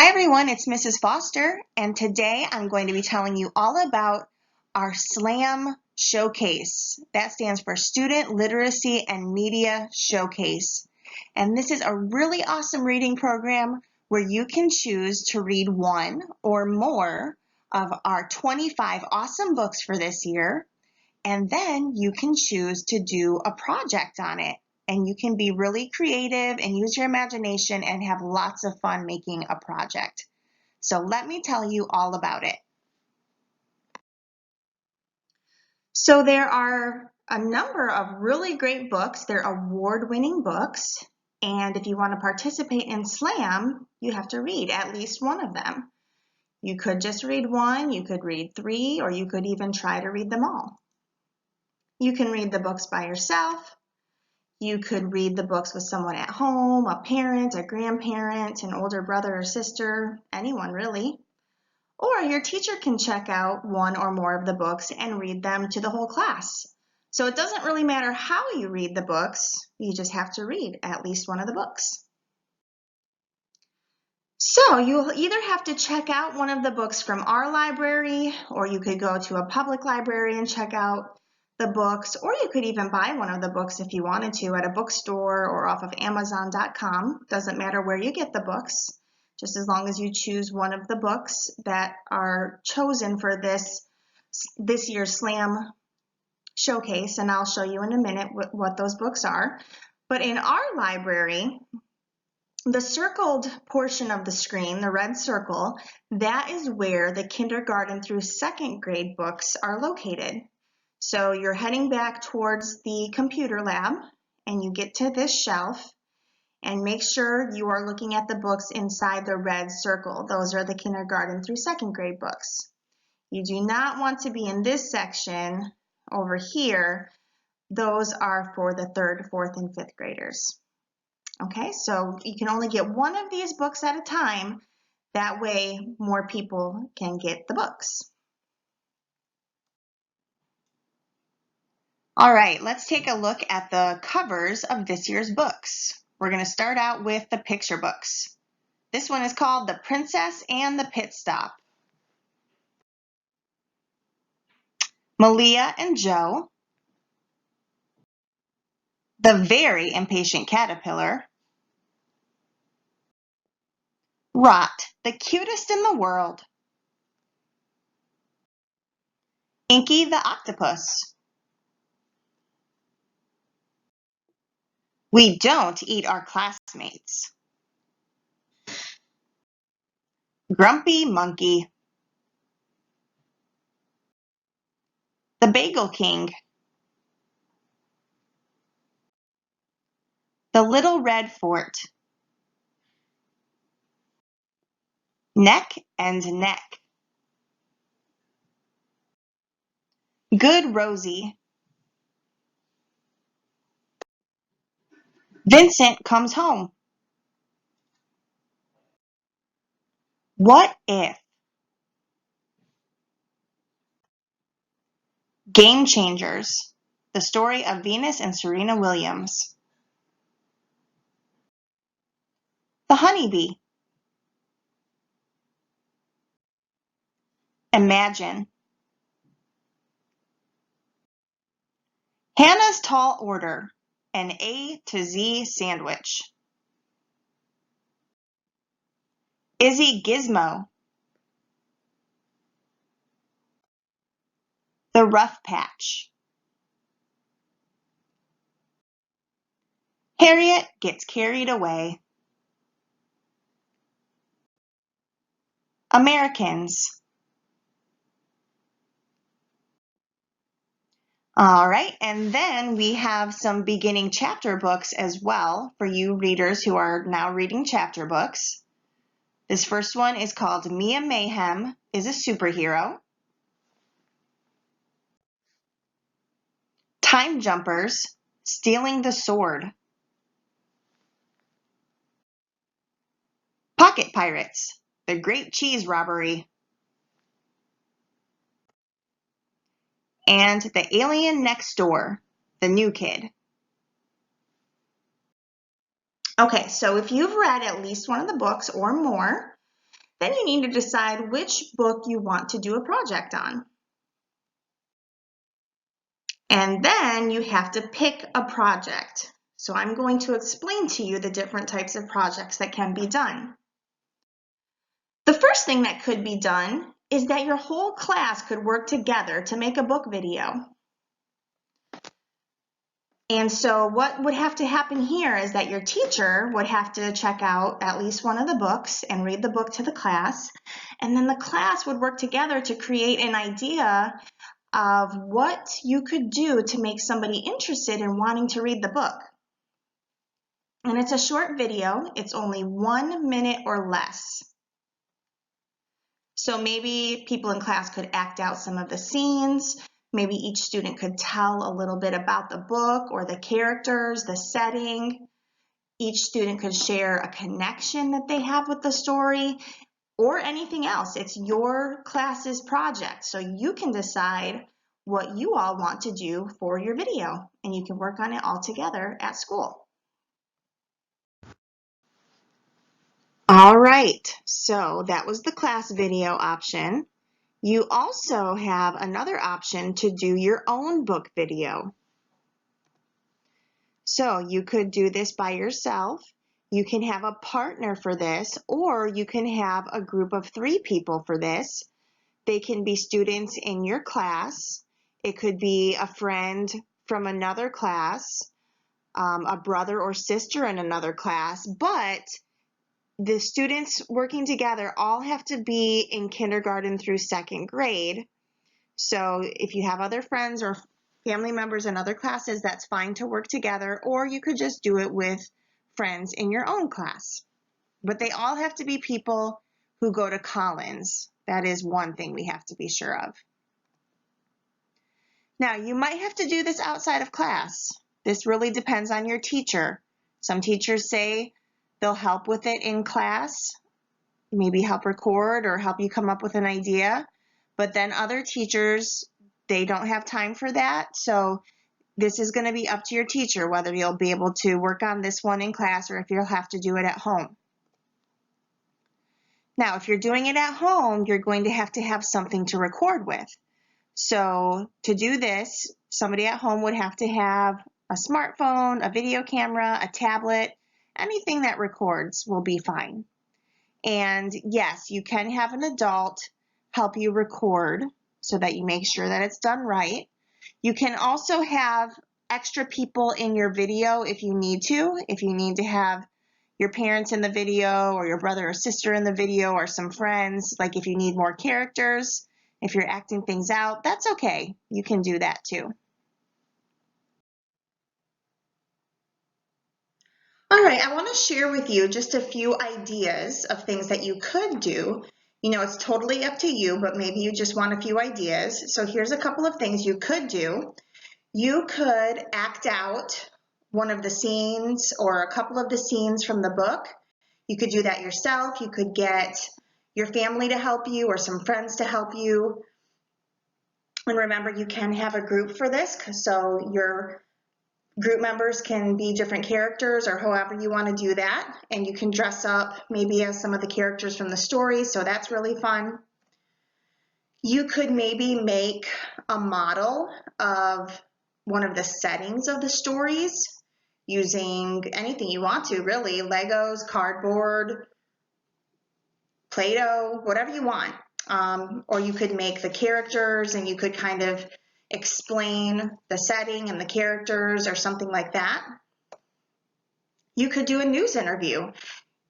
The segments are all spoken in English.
Hi everyone, it's Mrs. Foster, and today I'm going to be telling you all about our SLAM Showcase. That stands for Student Literacy and Media Showcase. And this is a really awesome reading program where you can choose to read one or more of our 25 awesome books for this year, and then you can choose to do a project on it. And you can be really creative and use your imagination and have lots of fun making a project. So let me tell you all about it. So there are a number of really great books. They're award-winning books. And if you want to participate in SLAM, you have to read at least one of them. You could just read one, you could read three, or you could even try to read them all. You can read the books by yourself. You could read the books with someone at home, a parent, a grandparent, an older brother or sister, anyone really. Or your teacher can check out one or more of the books and read them to the whole class. So it doesn't really matter how you read the books, you just have to read at least one of the books. So you'll either have to check out one of the books from our library, or you could go to a public library and check out the books, or you could even buy one of the books if you wanted to at a bookstore or off of Amazon.com. Doesn't matter where you get the books, just as long as you choose one of the books that are chosen for this year's SLAM Showcase, and I'll show you in a minute what those books are. But in our library, the circled portion of the screen, the red circle, that is where the kindergarten through second grade books are located. So you're heading back towards the computer lab and you get to this shelf, and make sure you are looking at the books inside the red circle. Those are the kindergarten through second grade books. You do not want to be in this section over here. Those are for the third, fourth, and fifth graders. Okay, so you can only get one of these books at a time. That way more people can get the books. All right, let's take a look at the covers of this year's books. We're going to start out with the picture books. This one is called The Princess and the Pit Stop. Malia and Joe. The Very Impatient Caterpillar. Rot, the cutest in the world. Inky the Octopus. We don't eat our classmates. Grumpy Monkey. The Bagel King. The Little Red Fort. Neck and Neck. Good Rosie. Vincent Comes Home. What If? Game Changers. The Story of Venus and Serena Williams. The Honeybee. Imagine. Hannah's Tall Order. An A to Z sandwich. Izzy Gizmo. The Rough Patch. Harriet Gets Carried Away. Americans. All right, and then we have some beginning chapter books as well for you readers who are now reading chapter books. This first one is called Mia Mayhem is a Superhero. Time Jumpers, Stealing the Sword. Pocket Pirates, The Great Cheese Robbery. And The Alien Next Door, The New Kid. Okay, so if you've read at least one of the books or more, Then you need to decide which book you want to do a project on. And then you have to pick a project. So I'm going to explain to you the different types of projects that can be done. The first thing that could be done is that your whole class could work together to make a book video. And so what would have to happen here is that your teacher would have to check out at least one of the books and read the book to the class. And then the class would work together to create an idea of what you could do to make somebody interested in wanting to read the book. And it's a short video. It's only 1 minute or less. So maybe people in class could act out some of the scenes. Maybe each student could tell a little bit about the book or the characters, the setting. Each student could share a connection that they have with the story or anything else. It's your class's project, so you can decide what you all want to do for your video, and you can work on it all together at school. All right, so that was the class video option. You also have another option to do your own book video. So you could do this by yourself. You can have a partner for this, or you can have a group of 3 people for this. They can be students in your class. It could be a friend from another class, a brother or sister in another class, but the students working together all have to be in kindergarten through 2nd grade. So if you have other friends or family members in other classes, that's fine to work together, or you could just do it with friends in your own class. But they all have to be people who go to Collins. That is one thing we have to be sure of. Now, you might have to do this outside of class. This really depends on your teacher. Some teachers say they'll help with it in class, maybe help record or help you come up with an idea. But then other teachers, they don't have time for that. So this is going to be up to your teacher whether you'll be able to work on this one in class or if you'll have to do it at home. Now, if you're doing it at home, you're going to have something to record with. So to do this, somebody at home would have to have a smartphone, a video camera, a tablet, anything that records will be fine. And yes, you can have an adult help you record so that you make sure that it's done right. You can also have extra people in your video if you need to. If you need to have your parents in the video or your brother or sister in the video or some friends, like if you need more characters, if you're acting things out, that's okay. You can do that too. All right, I want to share with you just a few ideas of things that you could do. You know, it's totally up to you, but maybe you just want a few ideas. So here's a couple of things you could do. You could act out one of the scenes or a couple of the scenes from the book. You could do that yourself. You could get your family to help you or some friends to help you. And remember, you can have a group for this, so your group members can be different characters or however you want to do that. And you can dress up maybe as some of the characters from the story, so that's really fun. You could maybe make a model of one of the settings of the stories using anything you want to, really. Legos, cardboard, Play-Doh, whatever you want. Or you could make the characters and you could kind of explain the setting and the characters or something like that. You could do a news interview.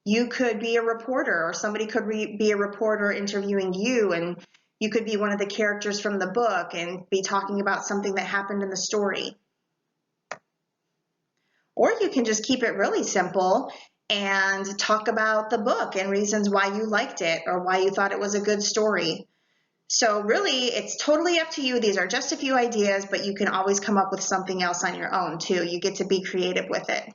You could be a reporter, or somebody could be a reporter interviewing you, and you could be one of the characters from the book and be talking about something that happened in the story. Or you can just keep it really simple and talk about the book and reasons why you liked it or why you thought it was a good story. So really, it's totally up to you. These are just a few ideas, but you can always come up with something else on your own too. You get to be creative with it.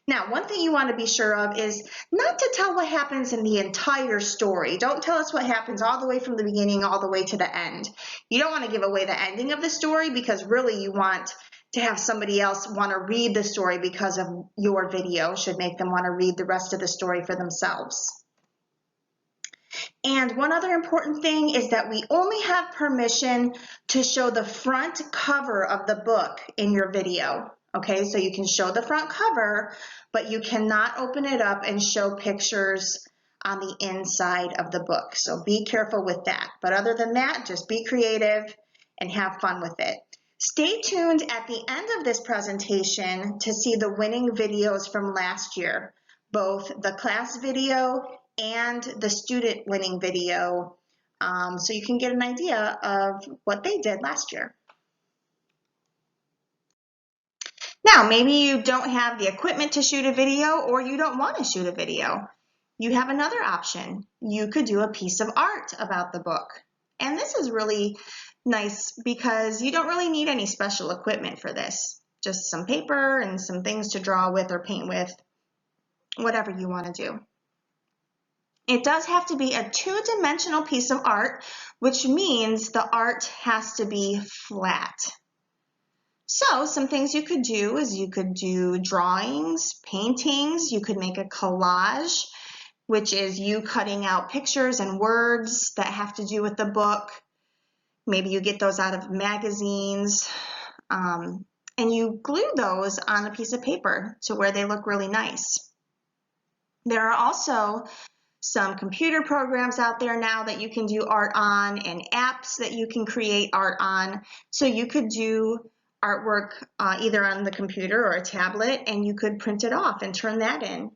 Now, one thing you want to be sure of is not to tell what happens in the entire story. Don't tell us what happens all the way from the beginning all the way to the end. You don't want to give away the ending of the story because really you want to have somebody else want to read the story because of your video should make them want to read the rest of the story for themselves. And one other important thing is that we only have permission to show the front cover of the book in your video. Okay, so you can show the front cover, but you cannot open it up and show pictures on the inside of the book. So be careful with that. But other than that, just be creative and have fun with it. Stay tuned at the end of this presentation to see the winning videos from last year, both the class video and the student winning video, so you can get an idea of what they did last year. Now, maybe you don't have the equipment to shoot a video, or you don't want to shoot a video. You have another option. You could do a piece of art about the book. And this is really nice because you don't really need any special equipment for this. Just some paper and some things to draw with or paint with, whatever you want to do. It does have to be a two-dimensional piece of art, which means the art has to be flat. So some things you could do is you could do drawings, paintings, you could make a collage, which is you cutting out pictures and words that have to do with the book. Maybe you get those out of magazines, and you glue those on a piece of paper to where they look really nice. There are also some computer programs out there now that you can do art on, and apps that you can create art on. So you could do artwork either on the computer or a tablet, and you could print it off and turn that in.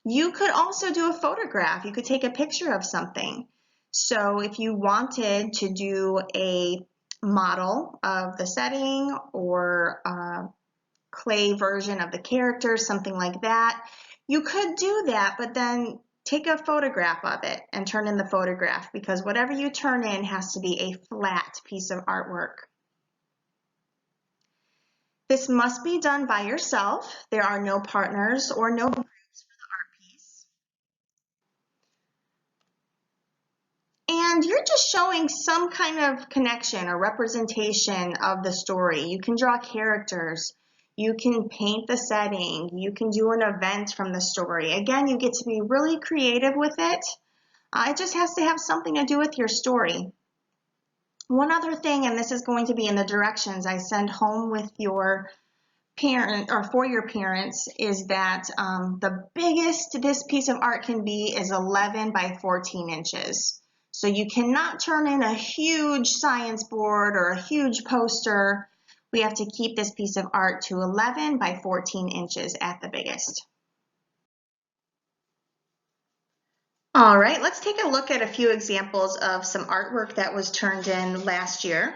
You could also do a photograph. You could take a picture of something. So if you wanted to do a model of the setting or a clay version of the character, something like that, you could do that, but then take a photograph of it and turn in the photograph, because whatever you turn in has to be a flat piece of artwork. This must be done by yourself. There are no partners or no groups for the art piece. And you're just showing some kind of connection or representation of the story. You can draw characters. You can paint the setting. You can do an event from the story. Again, you get to be really creative with it. It just has to have something to do with your story. One other thing, and this is going to be in the directions I send home with your parent or for your parents, is that the biggest this piece of art can be is 11 by 14 inches. So you cannot turn in a huge science board or a huge poster. We have to keep this piece of art to 11 by 14 inches at the biggest. All right, let's take a look at a few examples of some artwork that was turned in last year.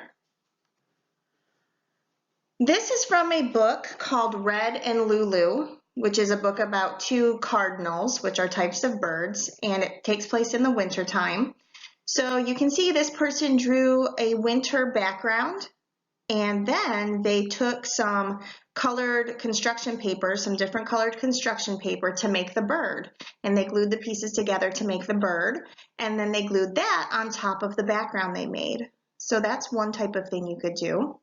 This is from a book called Red and Lulu, which is a book about two cardinals, which are types of birds, and it takes place in the winter time. So you can see this person drew a winter background, and then they took some colored construction paper, some different colored construction paper to make the bird. And they glued the pieces together to make the bird, and then they glued that on top of the background they made. So that's one type of thing you could do.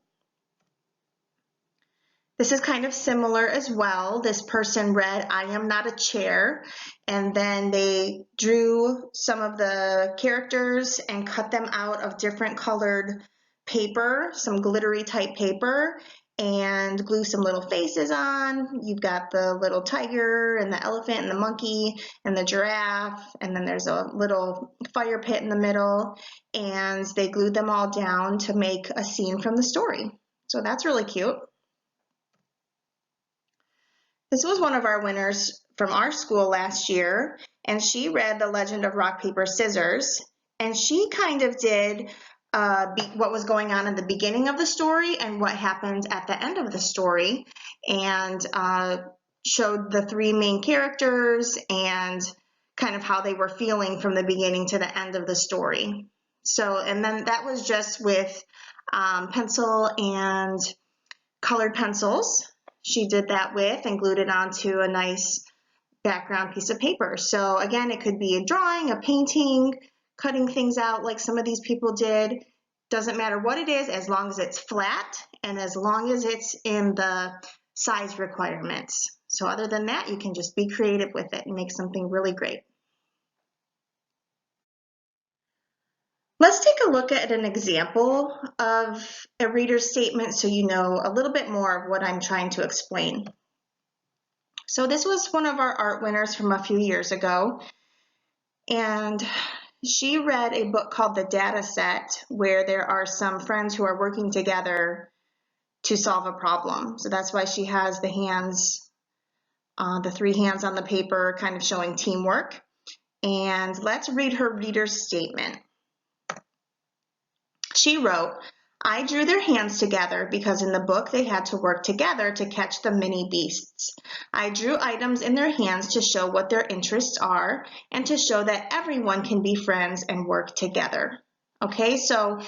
This is kind of similar as well. This person read, "I am not a chair," and then they drew some of the characters and cut them out of different colored paper, some glittery type paper, and glue some little faces on. You've got the little tiger and the elephant and the monkey and the giraffe, and then there's a little fire pit in the middle, and they glued them all down to make a scene from the story. So that's really cute. This was one of our winners from our school last year, and she read The Legend of Rock, Paper, Scissors, and she kind of did what was going on in the beginning of the story and what happened at the end of the story, and showed the three main characters and kind of how they were feeling from the beginning to the end of the story. So, and then that was just with pencil and colored pencils. She did that with and glued it onto a nice background piece of paper. So again, it could be a drawing, a painting, cutting things out like some of these people did. Doesn't matter what it is, as long as it's flat and as long as it's in the size requirements. So other than that, you can just be creative with it and make something really great. Let's take a look at an example of a reader's statement so you know a little bit more of what I'm trying to explain. So this was one of our art winners from a few years ago, and she read a book called The Data Set, where there are some friends who are working together to solve a problem. So that's why she has the hands, the three hands on the paper, kind of showing teamwork. And let's read her reader's statement. She wrote, "I drew their hands together because in the book they had to work together to catch the mini beasts. I drew items in their hands to show what their interests are and to show that everyone can be friends and work together." Okay, so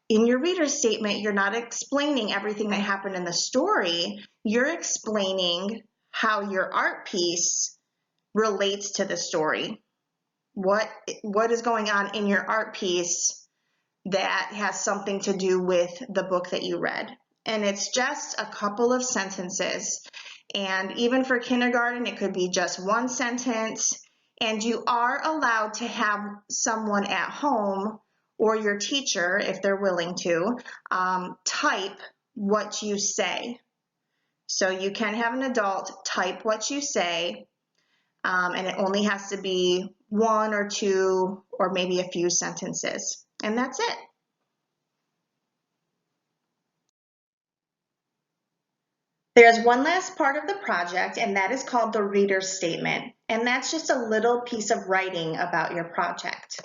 in your reader's statement, you're not explaining everything that happened in the story. You're explaining how your art piece relates to the story. What is going on in your art piece that has something to do with the book that you read. And it's just a couple of sentences. And even for kindergarten, it could be just one sentence. And you are allowed to have someone at home or your teacher, if they're willing to, type what you say. So you can have an adult type what you say, and it only has to be one or two or maybe a few sentences. And that's it. There's one last part of the project, and that is called the reader's statement. And that's just a little piece of writing about your project.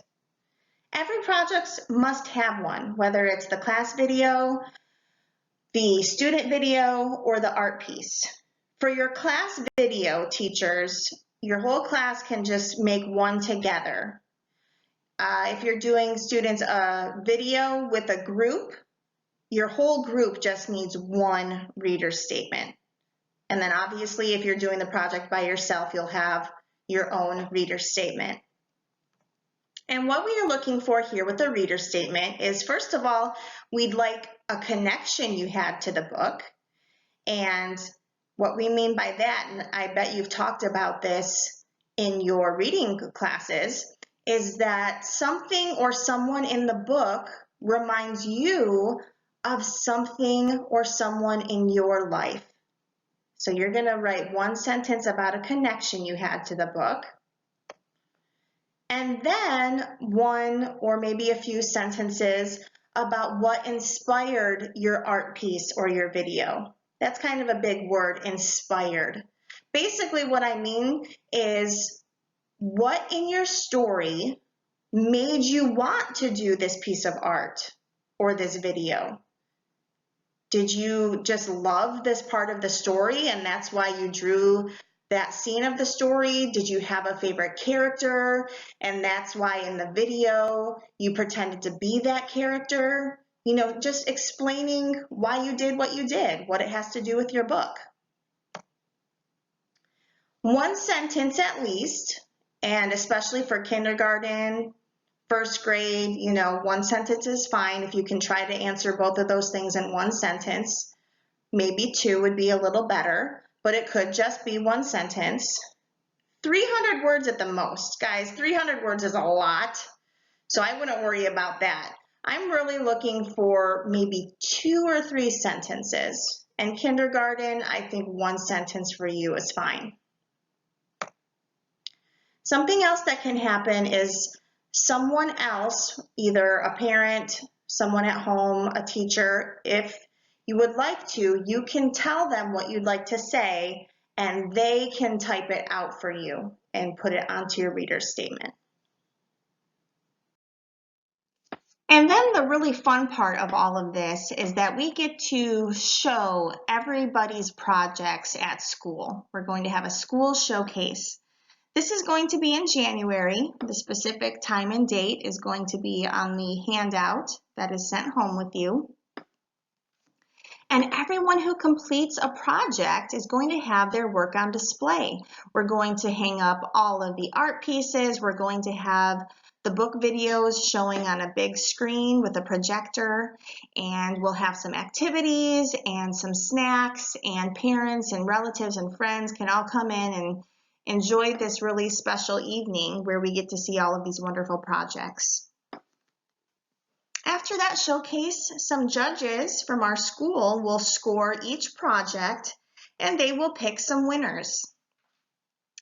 Every project must have one, whether it's the class video, the student video, or the art piece. For your class video, teachers, your whole class can just make one together. If you're doing students a video with a group, your whole group just needs one reader's statement. And then obviously, if you're doing the project by yourself, you'll have your own reader's statement. And what we are looking for here with the reader's statement is, first of all, we'd like a connection you had to the book. And what we mean by that, and I bet you've talked about this in your reading classes, is that something or someone in the book reminds you of something or someone in your life. So you're going to write one sentence about a connection you had to the book, and then one or maybe a few sentences about what inspired your art piece or your video. That's kind of a big word, inspired. Basically what I mean is, what in your story made you want to do this piece of art or this video? Did you just love this part of the story and that's why you drew that scene of the story? Did you have a favorite character and that's why in the video you pretended to be that character? You know, just explaining why you did what you did, what it has to do with your book. One sentence at least, and especially for kindergarten, first grade, you know, one sentence is fine. If you can try to answer both of those things in one sentence, maybe two would be a little better, but it could just be one sentence. 300 words at the most. Guys, 300 words is a lot, so I wouldn't worry about that. I'm really looking for maybe 2 or 3 sentences. And kindergarten, I think one sentence for you is fine. Something else that can happen is someone else, either a parent, someone at home, a teacher, if you would like to, you can tell them what you'd like to say and they can type it out for you and put it onto your reader's statement. And then the really fun part of all of this is that we get to show everybody's projects at school. We're going to have a school showcase. This is going to be in January. The specific time and date is going to be on the handout that is sent home with you. And everyone who completes a project is going to have their work on display. We're going to hang up all of the art pieces. We're going to have the book videos showing on a big screen with a projector, and we'll have some activities and some snacks, and parents and relatives and friends can all come in and enjoy this really special evening where we get to see all of these wonderful projects. after that showcase, some judges from our school will score each project and they will pick some winners.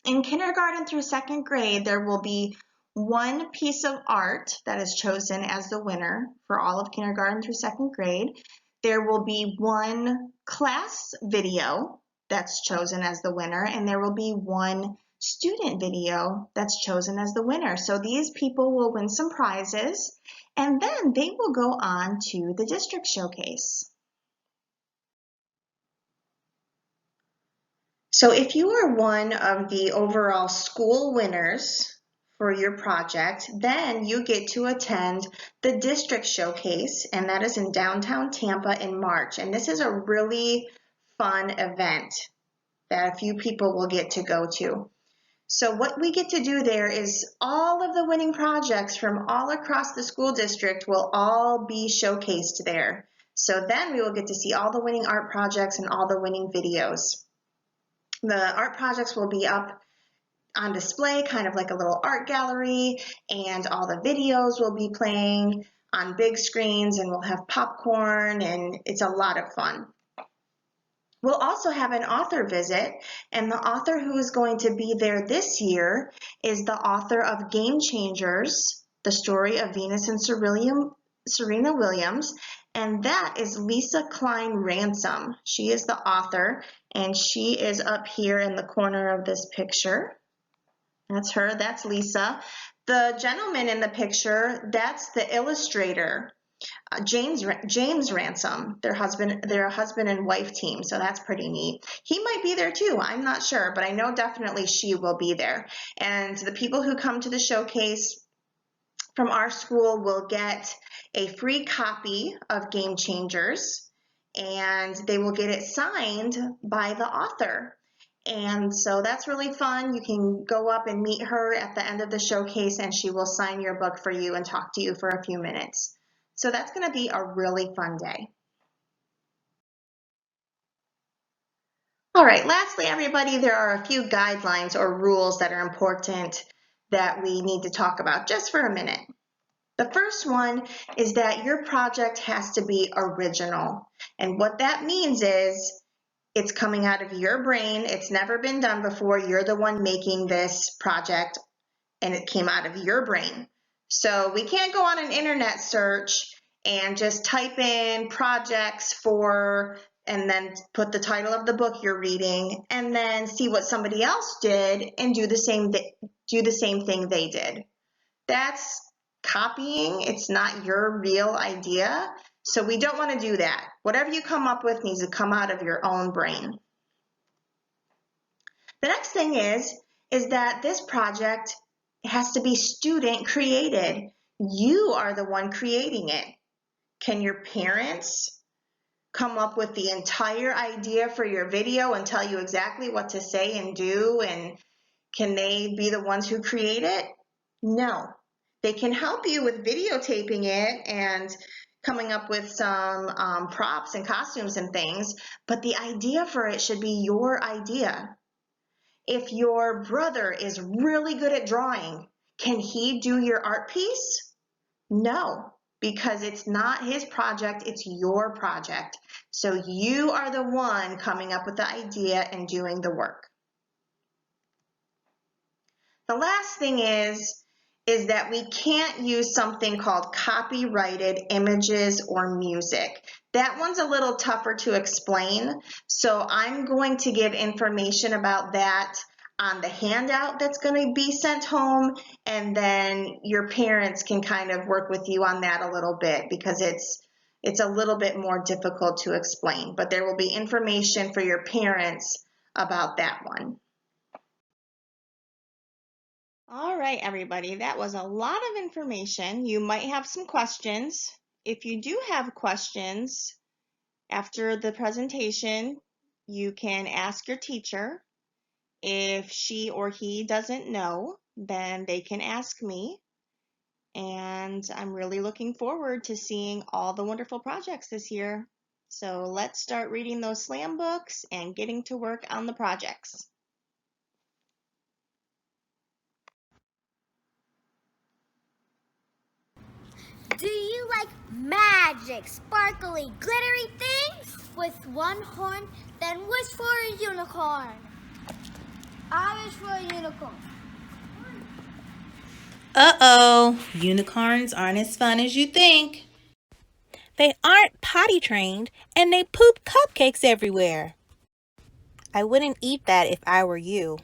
In kindergarten through second grade, there will be one piece of art that is chosen as the winner for all of kindergarten through second grade. There will be one class video that's chosen as the winner, and there will be one student video that's chosen as the winner. So these people will win some prizes, and then they will go on to the district showcase. So if you are one of the overall school winners for your project, then you get to attend the district showcase, and that is in downtown Tampa in March. And this is a really fun event that a few people will get to go to. So what we get to do there is all of the winning projects from all across the school district will all be showcased there. So then we will get to see all the winning art projects and all the winning videos. The art projects will be up on display, kind of like a little art gallery, and all the videos will be playing on big screens, and we'll have popcorn, and it's a lot of fun. We'll also have an author visit, and the author who is going to be there this year is the author of Game Changers, the story of Venus and Serena Williams, and that is Lisa Klein Ransom. She is the author, and she is up here in the corner of this picture. That's her, that's Lisa. The gentleman in the picture, that's the illustrator, James Ransom. They're a husband and wife team, so that's pretty neat. He might be there too, I'm not sure, but I know definitely she will be there. And the people who come to the showcase from our school will get a free copy of Game Changers, and they will get it signed by the author. And so that's really fun. You can go up and meet her at the end of the showcase, and she will sign your book for you and talk to you for a few minutes. So that's going to be a really fun day. All right, lastly, everybody, there are a few guidelines or rules that are important that we need to talk about just for a minute. The first one is that your project has to be original. And what that means is it's coming out of your brain. It's never been done before. You're the one making this project, and it came out of your brain. So we can't go on an internet search and just type in projects for, and then put the title of the book you're reading, and then see what somebody else did and do the same thing they did. That's copying. It's not your real idea. So we don't want to do that. Whatever you come up with needs to come out of your own brain. The next thing is that this project has to be student created. You are the one creating it. Can your parents come up with the entire idea for your video and tell you exactly what to say and do? And can they be the ones who create it? No. They can help you with videotaping it and coming up with some props and costumes and things, but the idea for it should be your idea. If your brother is really good at drawing, can he do your art piece? No, because it's not his project, it's your project. So you are the one coming up with the idea and doing the work. The last thing is that we can't use something called copyrighted images or music. That one's a little tougher to explain, so I'm going to give information about that on the handout that's going to be sent home, and then your parents can kind of work with you on that a little bit because it's a little bit more difficult to explain, but there will be information for your parents about that one. All right, everybody, that was a lot of information. You might have some questions. If you do have questions after the presentation, you can ask your teacher. If she or he doesn't know, then they can ask me. And I'm really looking forward to seeing all the wonderful projects this year. So let's start reading those SLAM books and getting to work on the projects. Do you like magic, sparkly, glittery things with one horn, then wish for a unicorn. I wish for a unicorn. Uh-oh, unicorns aren't as fun as you think. They aren't potty trained and they poop cupcakes everywhere. I wouldn't eat that if I were you.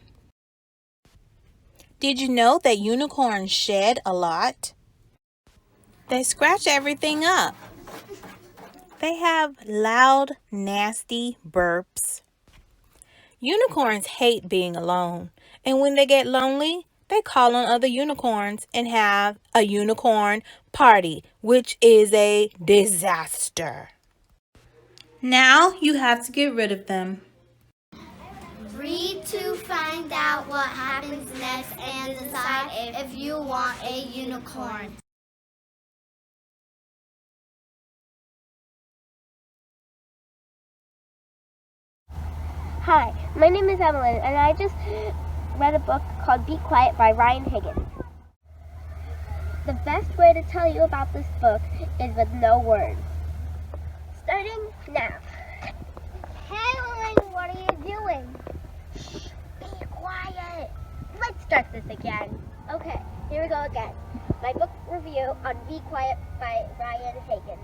Did you know that unicorns shed a lot? They scratch everything up. They have loud, nasty burps. Unicorns hate being alone, and when they get lonely, they call on other unicorns and have a unicorn party, which is a disaster. Now you have to get rid of them. Read to find out what happens next and decide if you want a unicorn. Hi, my name is Evelyn, and I just read a book called Be Quiet by Ryan Higgins. The best way to tell you about this book is with no words. Starting now. Evelyn, what are you doing? Shh, be quiet. Let's start this again. Okay, here we go again. My book review on Be Quiet by Ryan Higgins.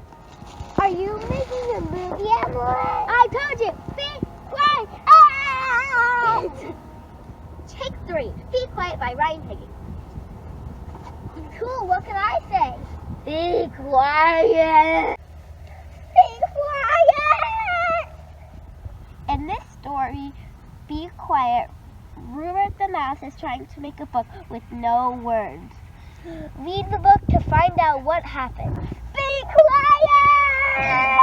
Are you making a movie, Evelyn? I told you, be quiet. Take 3. Be Quiet by Ryan Higgins. Cool, what can I say? Be quiet. Be quiet. In this story, Be Quiet, Rupert the Mouse is trying to make a book with no words. Read the book to find out what happened. Be quiet!